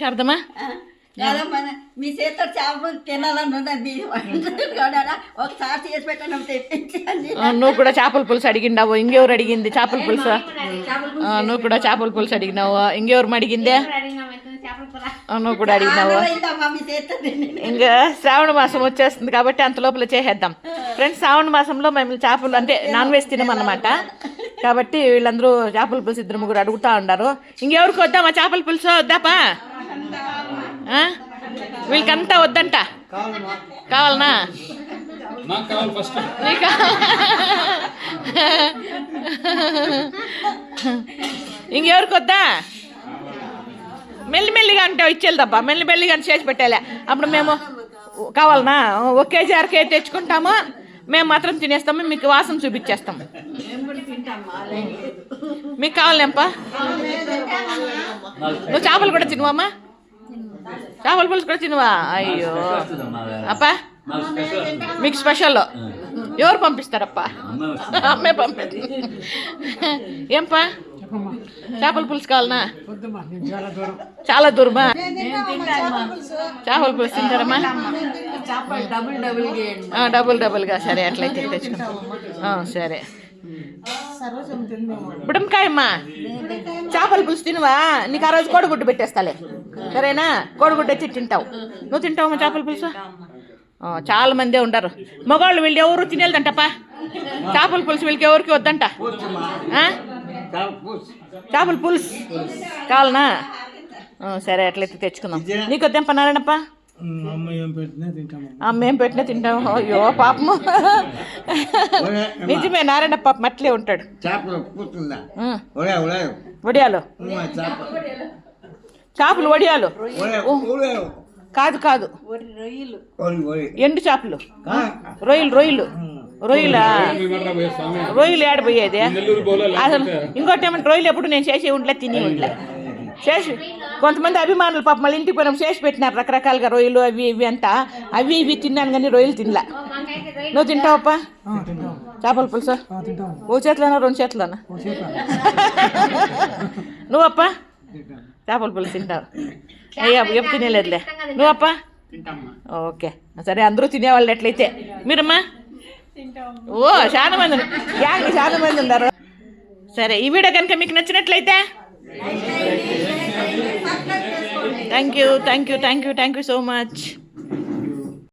శారదమ్మా మీ చేత చేపలు తినాలని ఒకసారి చేసి పెట్టాను తెప్పించండి. నువ్వు కూడా చేపల పులుసు అడిగిండావు. ఇంకెవరు అడిగింది చేపల పులుసు? నువ్వు కూడా చేపల పులుసు అడిగినావు. ఇంకెవరు అడిగిందే? నువ్వు కూడా అడిగినావు. ఇంకా శ్రావణ మాసం వచ్చేస్తుంది కాబట్టి అంత లోపల చేసేద్దాం ఫ్రెండ్స్. శ్రావణ మాసంలో మేము చేపలు అంటే నాన్ వెజ్ తినమన్నమాట. కాబట్టి వీళ్ళందరూ చేపల పులుసు ఇద్దరు ముగ్గురు అడుగుతూ ఉన్నారు. ఇంకెవరికి వద్దామా చేపల పులుసు? వద్దాపా? వీళ్ళకంతా వద్దంట. కావాలనా? ఇంకెవరికి వద్దా? మెల్లిమెల్లిగా అంటే ఇచ్చేదబ్బా. మెల్లిమెల్లిగా చేసి పెట్టాలి. అప్పుడు మేము కావాలనా? 1 కేజీ 1/2 కేజీ తెచ్చుకుంటాము. మేము మాత్రం తినేస్తాము. మీకు వాసన చూపించేస్తాము. మీకు కావాలేంపా? నువ్వు చేపలు కూడా తినవమ్మా? చేపల పులుసు కూడా తినవా? అయ్యో అప్పా, మీకు స్పెషల్. ఎవరు పంపిస్తారప్పా? అమ్మే పంపేది. ఏంపా చేపల పులుసు కావాలనా? చాలా దూరమా? చేపల పులుసు తింటారమ్మా? డబుల్గా. సరే అట్లయితే తెచ్చుకుంటాం. సరే. బుడంకాయమ్మా చేపల పులుసు తినవా? నీకు ఆ రోజు కోడిగుడ్డు పెట్టేస్తాలే. సరేనా? కోడిగుడ్డు వచ్చి తింటావు. నువ్వు తింటావమ్మా చేపల పులుసు? చాలా మందే ఉంటారు మగవాళ్ళు. వీళ్ళు ఎవరు తినేదంటప్పా చేపల పులుసు. వీళ్ళకి ఎవరికి వద్దంట చేపల పులుసు. కావాలనా? సరే అట్లయితే తెచ్చుకుందాం. నీకు వద్దాంపా నారాయణప్ప? అమ్మేం పెట్టినా తింటాము. అయ్యో పాపము. నిజమే, నారాయణ పాపం అట్లే ఉంటాడు. వడియాలు చేపలు వడియాలు కాదు ఎండు చేపలు రొయ్యలు ఏడబోయేది అసలు. ఇంకోటి ఏమంటే రొయ్యలు ఎప్పుడు నేను చేసి ఉండలే, తిని ఉండలే. చేసి కొంతమంది అభిమానులు పాప మళ్ళీ ఇంటికి పోయినా చేసి పెట్టినారు రకరకాలుగా రొయ్యలు అవి ఇవి అంతా. అవి ఇవి తిన్నాను కానీ రొయ్యలు తినలా. నువ్వు తింటావప్పా చేపల పులుసు? 1 చేతిలోనా 2 చేతిలోనా? నువ్వప్పా చేపల పులుసు తింటావు? అయ్యా ఎప్పుడు తినేలేదులే. నువ్వప్పా? ఓకే సరే, అందరూ తినేవాళ్ళు ఎట్లయితే. మీరమ్మా? ఓ చాలా మంది ఉన్నారు. సరే, ఈ వీడియో కనుక మీకు నచ్చినట్లయితే థ్యాంక్ యూ సో మచ్.